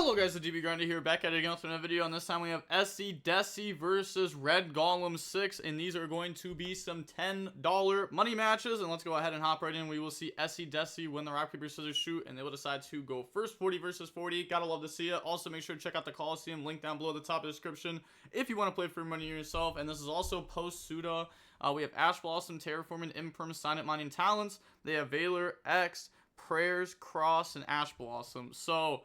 Hello guys, the DB Grinder here, back at it again with another video, and this time we have SUDA versus Red Golem 6, and these are going to be some $10 money matches, and let's go ahead and hop right in. We will see SUDA win the rock, paper, scissors, shoot, and they will decide to go first. 40 versus 40, gotta love to see it. Also, make sure to check out the Coliseum, link down below the top of the description, if you want to play for money yourself, and this is also post-SUDA. We have Ash Blossom, Terraforming, Imperm, Silent Mining Talents. They have Valor, X, Prayers, Cross, and Ash Blossom. So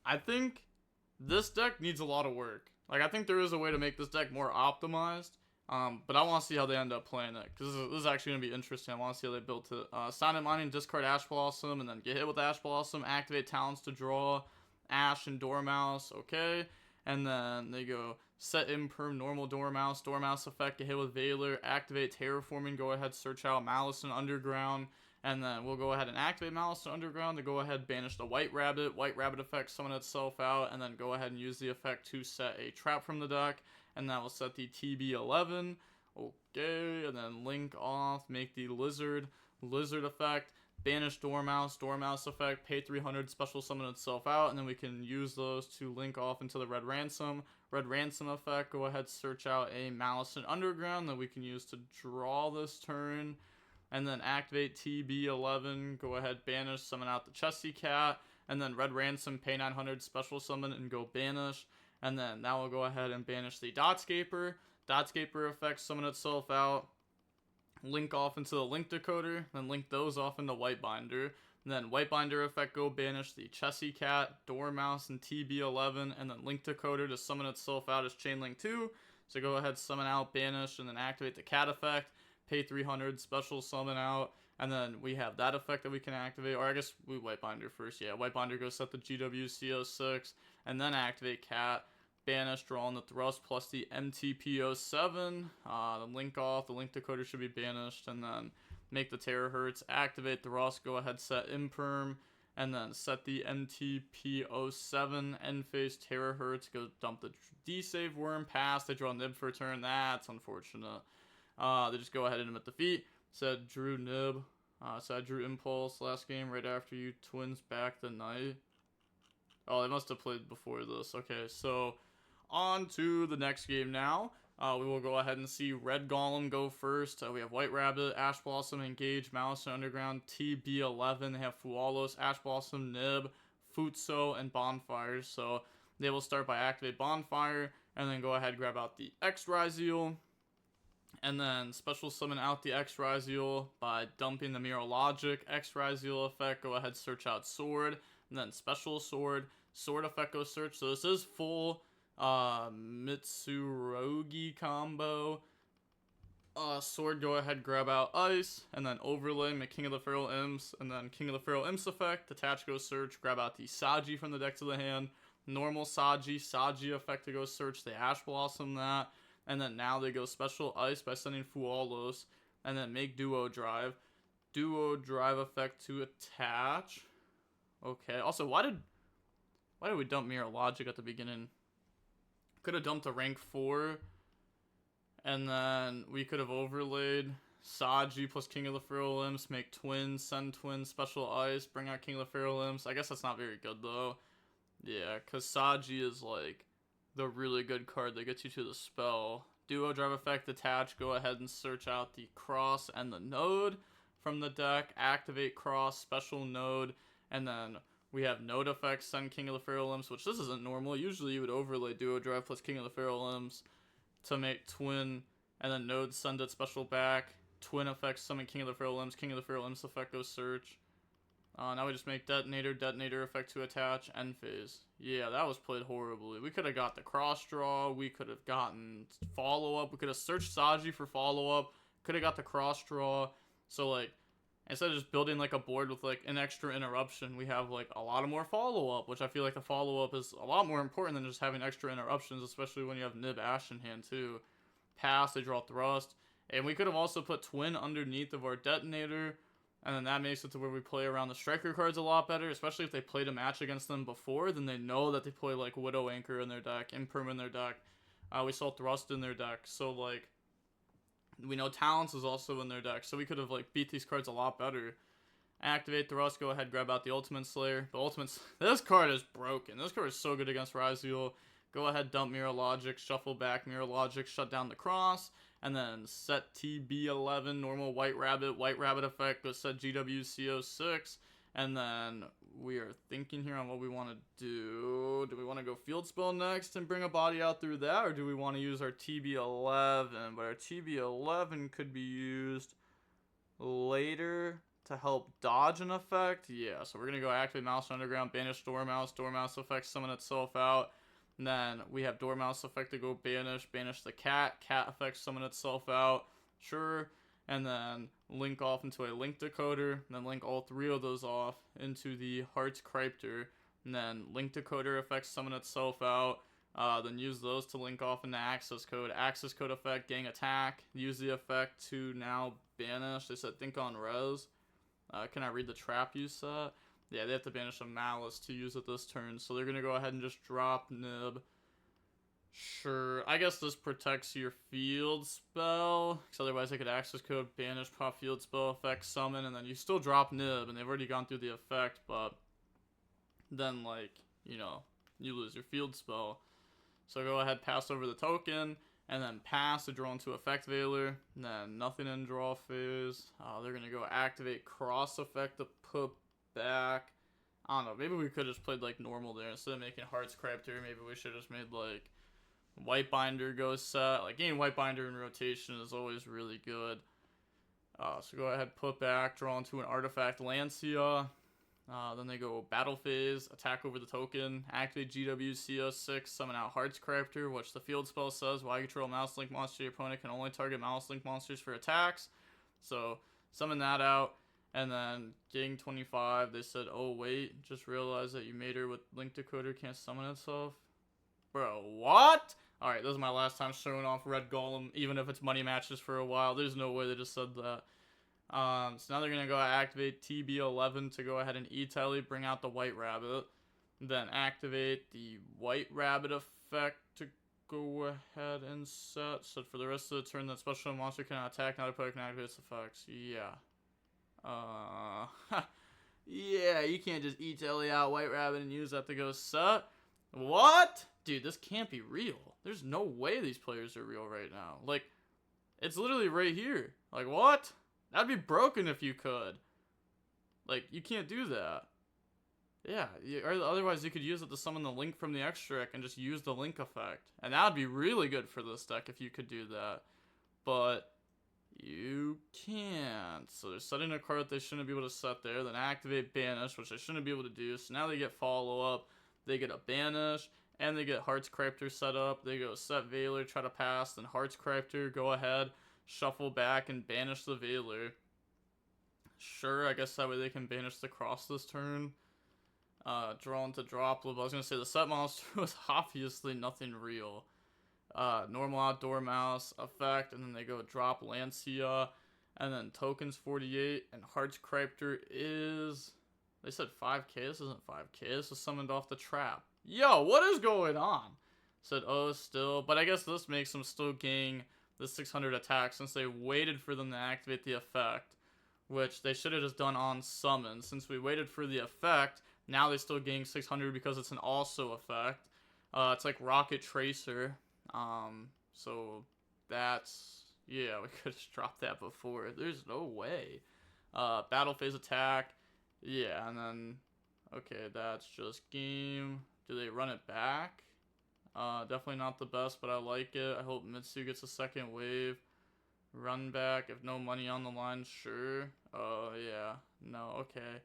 I think this deck needs a lot of work. Like, I think there is a way to make this deck more optimized, but I want to see how they end up playing it, because this is actually going to be interesting. I want to see how they build it. Silent Mining, discard Ash Blossom, and then get hit with Ash Blossom, activate Talents to draw Ash and Dormouse, okay? And then they go set Imperm, normal Dormouse effect, get hit with Valor, activate Terraforming, go ahead, search out Maliss and Underground. And then we'll go ahead and activate Maliss Underground to go ahead banish the White Rabbit effect, summon itself out, and then go ahead and use the effect to set a trap from the deck, and that will set the TB11, okay, and then link off, make the Lizard effect, banish Dormouse effect, pay 300, special summon itself out, and then we can use those to link off into the Red Ransom effect, go ahead, search out a Maliss Underground that we can use to draw this turn. And then activate TB11, go ahead, banish, summon out the Chesty Cat, and then Red Ransom, pay 900, special summon, and go banish. And then that will go ahead and banish the Dotscaper effect, summon itself out, link off into the Link Decoder, then link those off into White Binder. And then White Binder effect, go banish the Chesty Cat, Dormouse, and TB11, and then Link Decoder to summon itself out as Chain Link 2. So go ahead, summon out, banish, and then activate the Cat effect. Pay 300, special summon out, and then we have that effect that we can activate, or I guess we White Binder first, yeah, White Binder goes set the GWC06, and then activate Cat, banish, draw on the Thrust, plus the MTP07, the link off, the Link Decoder should be banished, and then make the Terahertz, activate Thrust, go ahead, set Imperm, and then set the MTP07, end phase Terahertz, go dump the D-Save Worm, pass, they draw Nib for a turn, that's unfortunate. They just go ahead and admit defeat. Said Drew Nib. Said Drew Impulse last game right after you twins back the night. Oh, they must have played before this. Okay, so on to the next game now. We will go ahead and see Red Golem go first. We have White Rabbit, Ash Blossom, Engage, Maliss Underground, TB11. They have Fualos, Ash Blossom, Nib, Futso, and Bonfire. So they will start by activate Bonfire, and then go ahead and grab out the X Ryzeal. And then special summon out the X Ryzeal by dumping the Mirror Logic X Ryzeal effect. Go ahead, search out Sword, and then special Sword effect goes search. So this is full Mitsurugi combo. Sword, go ahead, grab out Ice, and then overlay, make King of the Feral Imps, and then King of the Feral Imps effect. Detach, go search, grab out the Saji from the deck to the hand. Normal Saji effect to go search. They Ash Blossom that. And then now they go special Ice by sending Fualos, and then make Duo Drive effect to attach. Okay. Also, why did we dump Mirror Logic at the beginning? Could have dumped a rank 4, and then we could have overlaid Saji plus King of the Feral Imps, make twins, send twins, special Ice, bring out King of the Feral Imps. I guess that's not very good though. Yeah, because Saji is like the really good card that gets you to the spell. Duo Drive effect, attach, go ahead and search out the Cross and the Node from the deck, activate Cross, special Node, and then we have Node effect, send King of the Feral Imps, which this isn't normal. Usually you would overlay Duo Drive plus King of the Feral Imps to make twin, and then Node send it special back, twin effect, summon King of the Feral Imps effect goes search. Now we just make detonator effect to attach, end phase. Yeah, that was played horribly. We could have got the cross draw, we could have gotten follow-up, we could have searched Saji for follow-up, could have got the cross draw. So like, instead of just building like a board with like an extra interruption, we have like a lot of more follow-up, which I feel like the follow-up is a lot more important than just having extra interruptions, especially when you have Nib Ash in hand too. Pass, they draw Thrust, and we could have also put twin underneath of our detonator. And then that makes it to where we play around the striker cards a lot better, especially if they played a match against them before, then they know that they play like Widow Anchor in their deck, Imperm in their deck. We saw Thrust in their deck, so like, we know Talents is also in their deck, so we could have like beat these cards a lot better. Activate the Rust, go ahead, grab out the Ultimate Slayer. This card is broken. This card is so good against Ryzeal. Go ahead, dump Mirror Logic, shuffle back Mirror Logic, shut down the cross, and then set TB11, normal White Rabbit effect, go set GWCO6, and then we are thinking here on what we want to do. Do we want to go Field Spell next and bring a body out through that, or do we want to use our TB11? But our TB11 could be used later to help dodge an effect. Yeah, so we're going to go activate Mouse Underground, banish Dormouse effect, summon itself out. And then we have Dormouse effect to go banish the cat effect, summon itself out. Sure. And then link off into a link decoder, and then link all 3 of those off into the Hearts Cryptor. And then link decoder effect, summon itself out. Then use those to link off into access code. Access code effect, gang attack. Use the effect to now banish. They said think on res. Can I read the trap you set? Yeah, they have to banish a Maliss to use it this turn. So they're going to go ahead and just drop Nib. Sure. I guess this protects your field spell. Because otherwise they could access code, banish, pop field spell, effect, summon. And then you still drop Nib. And they've already gone through the effect. But then, like, you know, you lose your field spell. So go ahead, pass over the token. And then pass to draw into Effect Veiler. And then nothing in draw phase. They're going to go activate Cross Effect to put back. I don't know. Maybe we could have just played like normal there. Instead of making Hearts Cryptor, maybe we should have just made like White Binder go set. Like getting White Binder in rotation is always really good. So go ahead, put back, draw into an Artifact Lancia. Then they go Battle Phase, attack over the token, activate GWCO6, summon out Hearts Cryptor, which the field spell says while you control a Mouse Link monster, your opponent can only target Mouse Link monsters for attacks. So summon that out, and then getting 25, they said, oh wait, just realized that you made her with Link Decoder can't summon itself. Bro, what? Alright, this is my last time showing off Red Golem, even if it's money matches for a while. There's no way they just said that. So now they're going to go activate TB11 to go ahead and E-Telly, bring out the White Rabbit. Then activate the White Rabbit effect to go ahead and set. So for the rest of the turn, that special monster cannot attack, not a player can activate its effects. Yeah. Yeah, you can't just E-Telly out White Rabbit and use that to go set. What? Dude, this can't be real. There's no way these players are real right now. Like, it's literally right here. Like, what? That'd be broken if you could. Like, you can't do that. Yeah, or otherwise you could use it to summon the Link from the extract and just use the Link effect. And that would be really good for this deck if you could do that. But you can't. So they're setting a card that they shouldn't be able to set there. Then activate Banish, which they shouldn't be able to do. So now they get follow-up. They get a Banish. And they get Hearts Cryptor set up. They go set Veiler, try to pass. Then Hearts Cryptor, go ahead. Shuffle back and banish the Veiler. Sure, I guess that way they can banish the cross this turn. Draw into drop. I was going to say the set monster was obviously nothing real. Normal Outdoor Mouse effect, and then they go drop Lancia. And then tokens 48, and Hearts Cryptor is... They said 5k, this isn't 5k, this is summoned off the trap. Yo, what is going on? Said, oh, still, but I guess this makes them still gain the 600 attack since they waited for them to activate the effect, which they should have just done on summon. Since we waited for the effect, now they still gain 600 because it's an also effect. It's like Rocket Tracer. So that's, yeah, we could have dropped that before. There's no way. Battle phase attack. Yeah, and then, okay, that's just game. Do they run it back? Definitely not the best, but I like it. I hope Mitsu gets a second wave. Run back, if no money on the line, sure. Oh, yeah. No, okay.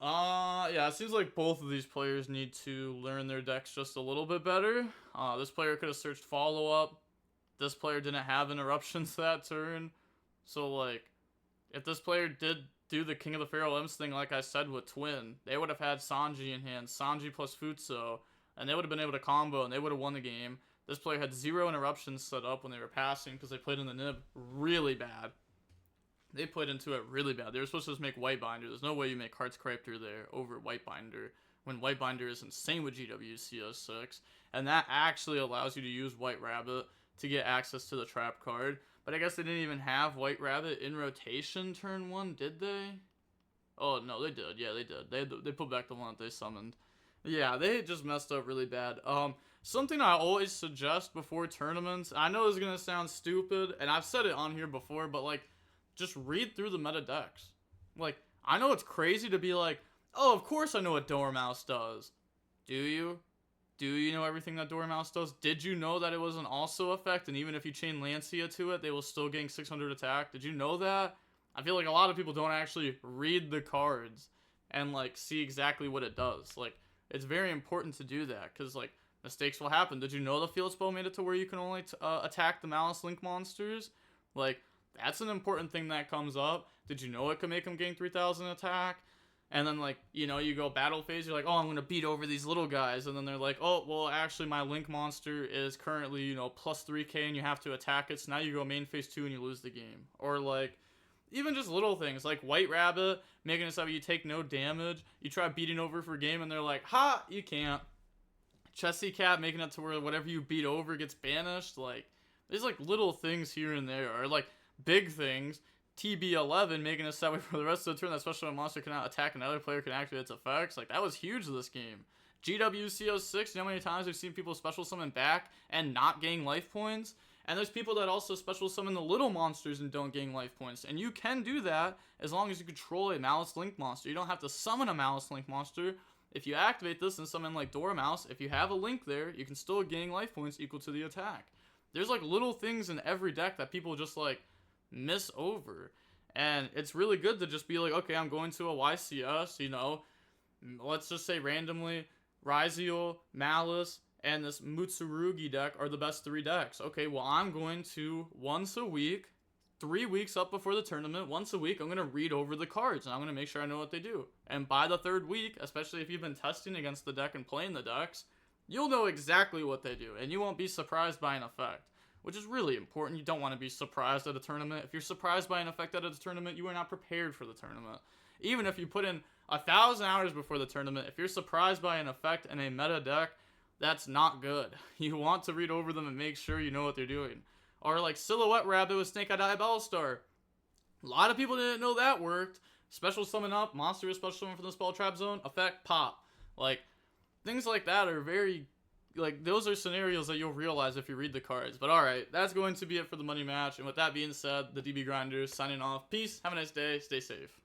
Yeah, it seems like both of these players need to learn their decks just a little bit better. This player could have searched follow-up. This player didn't have interruptions that turn. So, like, if this player did do the King of the Feral Imps thing like I said with Twin, they would have had Sanji in hand, Sanji plus Futso, and they would have been able to combo, and they would have won the game. This player had 0 interruptions set up when they were passing because they played in the nib really bad. They played into it really bad. They were supposed to just make White Binder. There's no way you make Hearts Cryptor there over White Binder when White Binder is insane with GWCO6, and that actually allows you to use White Rabbit to get access to the trap card. But I guess they didn't even have White Rabbit in rotation turn 1, did they? Oh, no, they did. Yeah, they did. They put back the one that they summoned. Yeah, they just messed up really bad. Something I always suggest before tournaments, I know it's gonna sound stupid, and I've said it on here before, but like, just read through the meta decks. Like, I know it's crazy to be like, oh, of course I know what Dormouse does. Do you? Do you know everything that Dormouse does? Did you know that it was an also effect, and even if you chain Lancia to it, they will still gain 600 attack? Did you know that? I feel like a lot of people don't actually read the cards and like see exactly what it does. Like, it's very important to do that, because like mistakes will happen. Did you know the field spell made it to where you can only attack the Maliss Link monsters? Like, that's an important thing that comes up. Did you know it could make them gain 3,000 attack? And then, like, you know, you go battle phase, you're like, oh, I'm going to beat over these little guys. And then they're like, oh, well, actually, my Link monster is currently, you know, plus 3k and you have to attack it. So now you go main phase 2 and you lose the game. Or, like, even just little things, like White Rabbit, making it so you take no damage. You try beating over for game and they're like, ha, you can't. Chessy Cat, making it to where whatever you beat over gets banished. Like, there's, like, little things here and there. Or, like, big things. TB11 making it so that way for the rest of the turn, especially when a monster cannot attack another player can activate its effects. Like, that was huge this game. GWCO6, you know how many times we've seen people special summon back and not gain life points? And there's people that also special summon the little monsters and don't gain life points. And you can do that as long as you control a Maliss Link monster. You don't have to summon a Maliss Link monster. If you activate this and summon like Dormouse, if you have a Link there, you can still gain life points equal to the attack. There's like little things in every deck that people just like miss over, and it's really good to just be like, okay, I'm going to a YCS, you know, let's just say randomly Ryzeal, Maliss, and this Mitsurugi deck are the best 3 decks. Okay, well, I'm going to once a week, 3 weeks up before the tournament, once a week, I'm going to read over the cards and I'm going to make sure I know what they do. And by the 3rd week, especially if you've been testing against the deck and playing the decks, you'll know exactly what they do and you won't be surprised by an effect, which is really important. You don't want to be surprised at a tournament. If you're surprised by an effect at a tournament, you are not prepared for the tournament. Even if you put in 1,000 hours before the tournament, if you're surprised by an effect in a meta deck, that's not good. You want to read over them and make sure you know what they're doing. Or like Silhouette Rabbit with Snake Eye Diabell Star. A lot of people didn't know that worked. Special summon up, monster is special summon from the spell trap zone, effect, pop. Like, things like that are very, like, those are scenarios that you'll realize if you read the cards. But alright, that's going to be it for the money match. And with that being said, the DB Grinders signing off. Peace, have a nice day, stay safe.